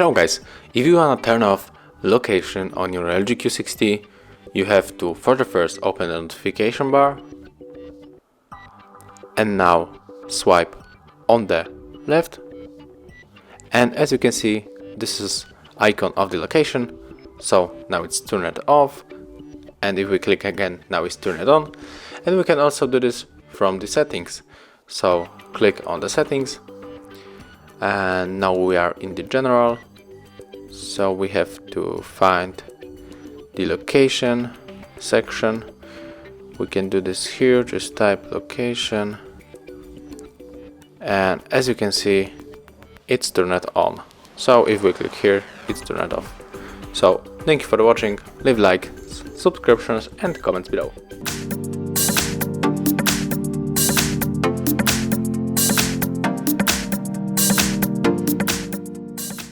Hello guys, if you wanna turn off location on your LG Q60, you have to first open the notification bar and now swipe on the left, and as you can see this is icon of the location, so now it's turned off, and if we click again now it's turned on. And we can also do this from the settings, so click on the settings and now we are in the general, so we have to find the location section. We can do this here, just type location, and as you can see it's turned on. So if we click here it's turned off. So thank you for watching, leave like, subscriptions and comments below.